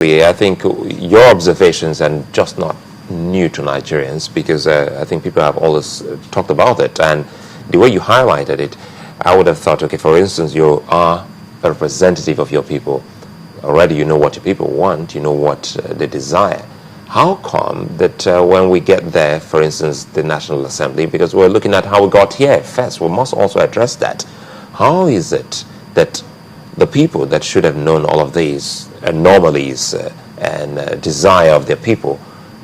briefly, I think your observations, and just not new to Nigerians, because I think people have always talked about it, and the way you highlighted it, I would have thought, okay, for instance, you are a representative of your people. Already you know what your people want, you know what they desire. How come that when we get there, for instance, the National Assembly, because we're looking at how we got here first, we must also address that. How is it that the people that should have known all of these anomalies and desire of their people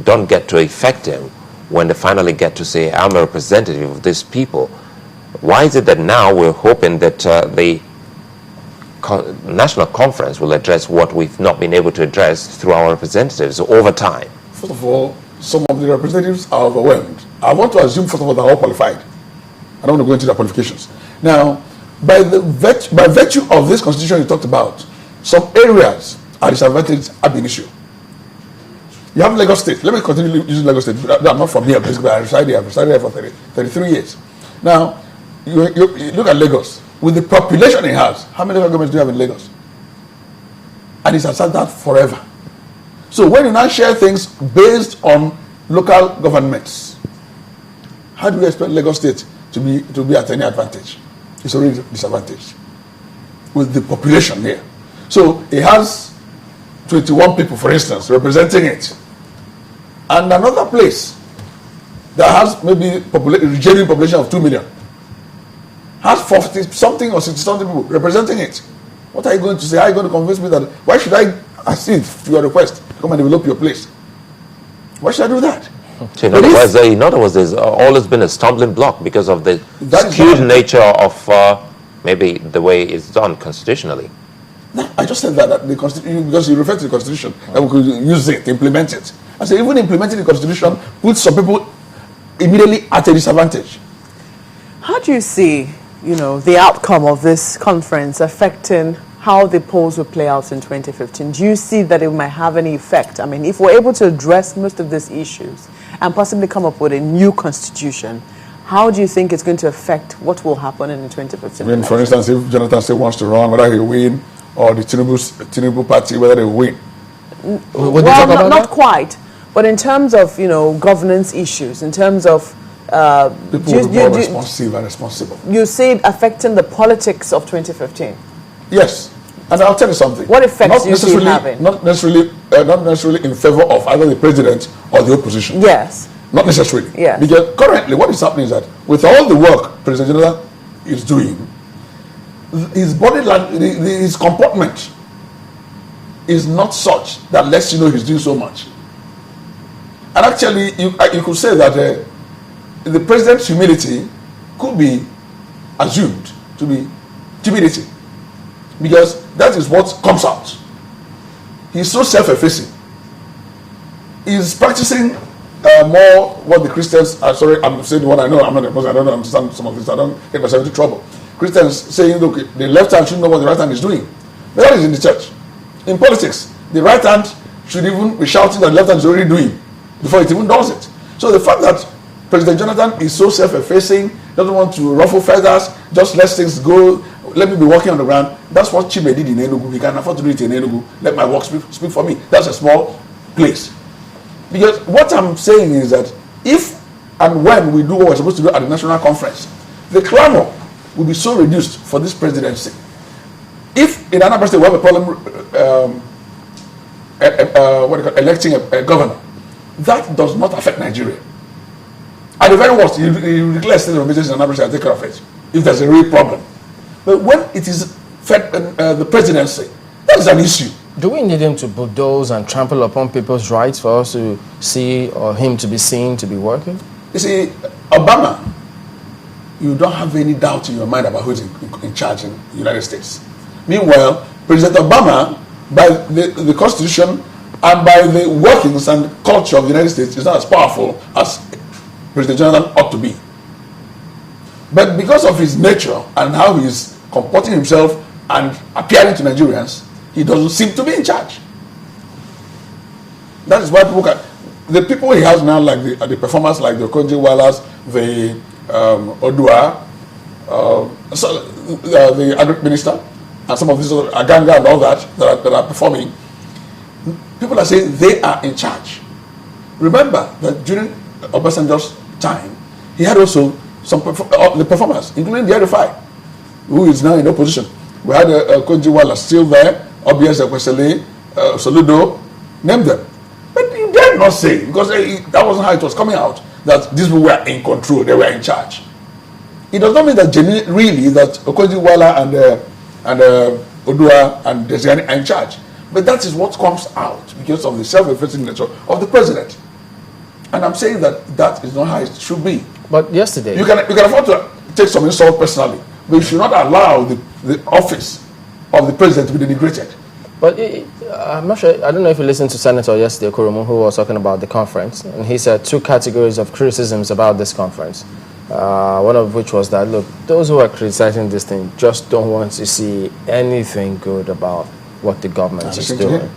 don't get to affect them when they finally get to say, I'm a representative of these people? Why is it that now we're hoping that the national conference will address what we've not been able to address through our representatives over time? First of all, some of the representatives are overwhelmed. I want to assume, first of all, they're all qualified. I don't want to go into their qualifications. Now, by virtue of this constitution you talked about, some areas are disadvantaged ab initio. You have Lagos State. Let me continue using Lagos State. I'm not from here, basically. I resided here for 33 years. Now, you look at Lagos. With the population it has, how many local governments do you have in Lagos? And it's had that forever. So when you now share things based on local governments, how do you expect Lagos State to be at any advantage? It's already disadvantaged with the population here. So it has 21 people, for instance, representing it. And another place that has maybe genuine population of 2 million has 40 something or 60 something people representing it. What are you going to say? How are you going to convince me that? Why should I accede to your request to come and develop your place? Why should I do that? So in other words, there's always been a stumbling block because of the skewed nature of maybe the way it's done constitutionally. No, I just said that the constitution, because you refer to the constitution, and we could use it, implement it. I said even implementing the constitution puts some people immediately at a disadvantage. How do you see, the outcome of this conference affecting how the polls will play out in 2015? Do you see that it might have any effect? I mean, if we're able to address most of these issues and possibly come up with a new constitution, how do you think it's going to affect what will happen in the 2015 I mean, for instance, if Jonathan still wants to run, whether he win, or the Tinubu party, whether they win. Well, not quite. But in terms of, governance issues, in terms of people will be more responsive and responsible. You see it affecting the politics of 2015? Yes. And I'll tell you something. What effects do you see it having? Not necessarily in favor of either the president or the opposition. Yes. Not necessarily. Yes. Because currently what is happening is that with all the work President General is doing, his body language, his comportment is not such that lets you know he's doing so much. And actually, you could say that the president's humility could be assumed to be timidity, because that is what comes out. He's so self-effacing. He's practicing more what the Christians are. Sorry, I'm saying what I know. I'm not a Muslim. I don't understand some of this. I don't get myself into trouble. Christians saying, look, the left hand should know what the right hand is doing. That is in the church. In politics, the right hand should even be shouting that the left hand is already doing before it even does it. So the fact that President Jonathan is so self-effacing, doesn't want to ruffle feathers, just let things go, let me be walking on the ground. That's what Chibe did in Enugu. He can afford to do it in Enugu. Let my work speak for me. That's a small place. Because what I'm saying is that if and when we do what we're supposed to do at the national conference, the clamor will be so reduced for this presidency. If in another state we have a problem electing a governor, that does not affect Nigeria. At the very worst, you declare state of emergency in another state and take care of it if there's a real problem. But when it is the presidency, that is an issue. Do we need him to bulldoze and trample upon people's rights for us to see, or him to be seen to be working? You see, Obama, you don't have any doubt in your mind about who's in charge in the United States. Meanwhile, President Obama, by the Constitution and by the workings and culture of the United States, is not as powerful as President Jonathan ought to be. But because of his nature and how he's comporting himself and appearing to Nigerians, he doesn't seem to be in charge. That is why people the people he has now, like the performers like the Okonjo-Iwealas, the Odua, the agri minister, and some of these other Aganga and all that are performing, people are saying they are in charge. Remember that during Obasanjo's time, he had also some the performers, including the RFI, who is now in opposition. We had Konjiwala still there, Obias Ekwesele, Soludo, name them. But you dare not say, because that wasn't how it was coming out, that these people were in control, they were in charge. It does not mean that really that Okonjiwala and Odua and Desiani are in charge. But that is what comes out because of the self-effacing nature of the president. And I'm saying that that is not how it should be. But yesterday... You can afford to take some insult personally, but you should not allow the office of the president to be denigrated. But I'm not sure, I don't know if you listened to Senator yesterday, Kurumu, who was talking about the conference, and he said 2 categories of criticisms about this conference. One of which was that, look, those who are criticizing this thing just don't want to see anything good about what the government is doing.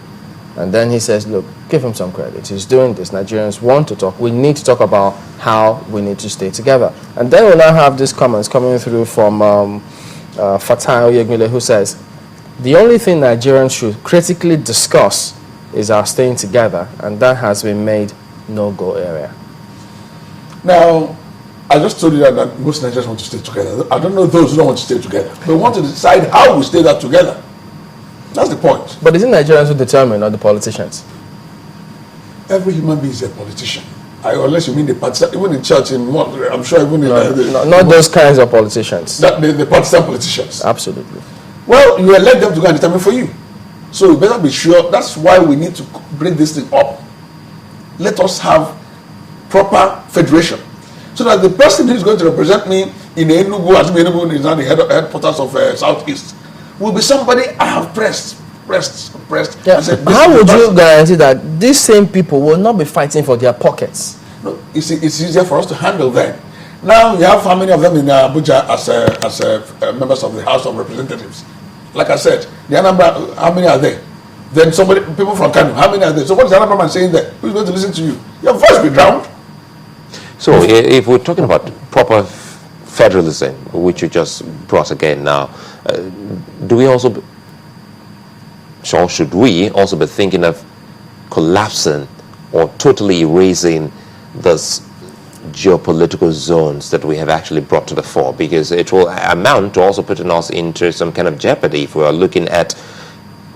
And then he says, look, give him some credit. He's doing this. Nigerians want to talk. We need to talk about how we need to stay together. And then we now have these comments coming through from Fatai Oyegmile, who says, the only thing Nigerians should critically discuss is our staying together, and that has been made no-go area. Now, I just told you that most Nigerians want to stay together. I don't know those who don't want to stay together. They want to decide how we stay that together. That's the point. But is it Nigerians who determine, or the politicians? Every human being is a politician. Unless you mean the partisan, even in church, I'm sure even not those kinds of politicians. The partisan politicians. Absolutely. Well, you elect them to go and determine for you. So you better be sure. That's why we need to bring this thing up. Let us have proper federation. So that the person who is going to represent me in Enugu, as Enugu is now the headquarters of Southeast, will be somebody I have pressed. Yeah. And said, how would you guarantee that these same people will not be fighting for their pockets? No, it's easier for us to handle them. Now you have how many of them in Abuja as members of the House of Representatives? Like I said, the Anambra, how many are there? Then people from Kano, how many are there? So what is the Anambra man saying there? Who's going to listen to you? Your voice will be drowned. So if we're talking about proper federalism, which you just brought again now, do we also, or should we also be thinking of collapsing or totally erasing those geopolitical zones that we have actually brought to the fore? Because it will amount to also putting us into some kind of jeopardy if we are looking at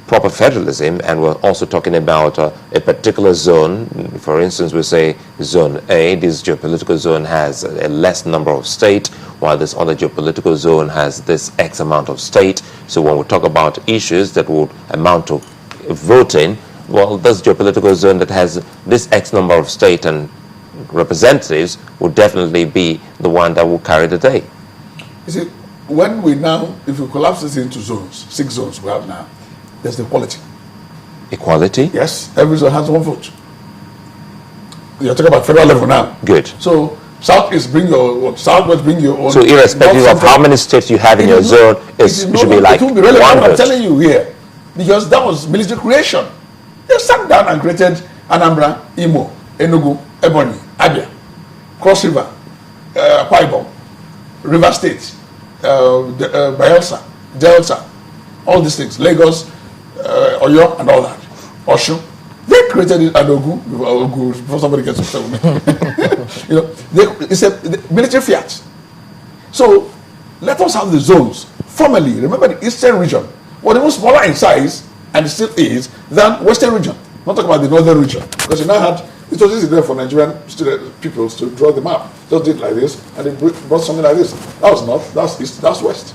proper federalism and we're also talking about a particular zone. For instance, we say zone A, this geopolitical zone has a less number of states, while this other geopolitical zone has this X amount of state. So when we talk about issues that would amount to voting, well, this geopolitical zone that has this X number of state and representatives would definitely be the one that will carry the day. You see, when we now, if we collapse this into zones, 6 zones we have now, there's the equality. Equality? Yes, every zone has 1 vote. You're talking about federal level now. Good. So Southwest bring your own. So irrespective of how many states you have in your zone, it should be like it will be relevant. 1 vote. I'm telling you here, because that was military creation. They sat down and created Anambra, Imo, Enugu, Ebonyi, Abia, Cross River, Akwa Ibom, River State, Bayelsa, Delta, all these things, Lagos, Oyo, and all that. Osun. They created it at Ogu before somebody gets upset with me. It's a military fiat. So let us have the zones formally. Remember, the eastern region was even smaller in size, and it still is, than western region. Not talking about the northern region, because you now had, it was easy there for Nigerian peoples to draw the map. Just did like this, and they brought something like this. That was north, that's east, that's west.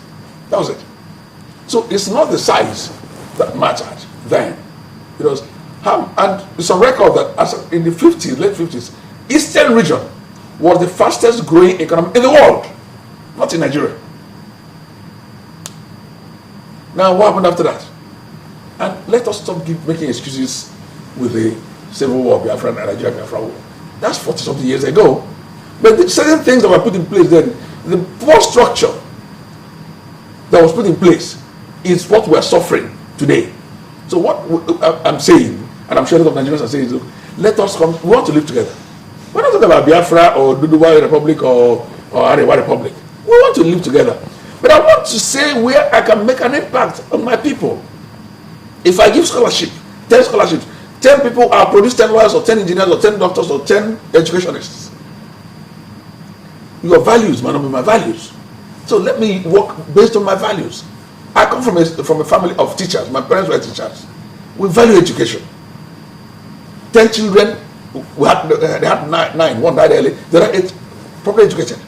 That was it. So it's not the size that mattered then. It was, and it's on record that as in the 50s, late 50s, Eastern region was the fastest growing economy in the world, not in Nigeria. Now, what happened after that? And let us stop making excuses with the Civil War, Biafra and Nigeria Biafra War. That's 40-something years ago. But the certain things that were put in place then, the poor structure that was put in place is what we're suffering today. So what I'm saying, and I'm sure a lot of Nigerians are saying, look, let us come, we want to live together. We're not talking about Biafra or Duduwa Republic or Arewa Republic. We want to live together. But I want to say where I can make an impact on my people. If I give scholarship, 10 scholarships, 10 people are produce 10 lawyers or 10 engineers or 10 doctors or 10 educationists. Your values might not be my values. So let me work based on my values. I come from a family of teachers. My parents were teachers. We value education. 10 children, they had nine. One died early. The other 8 properly educated.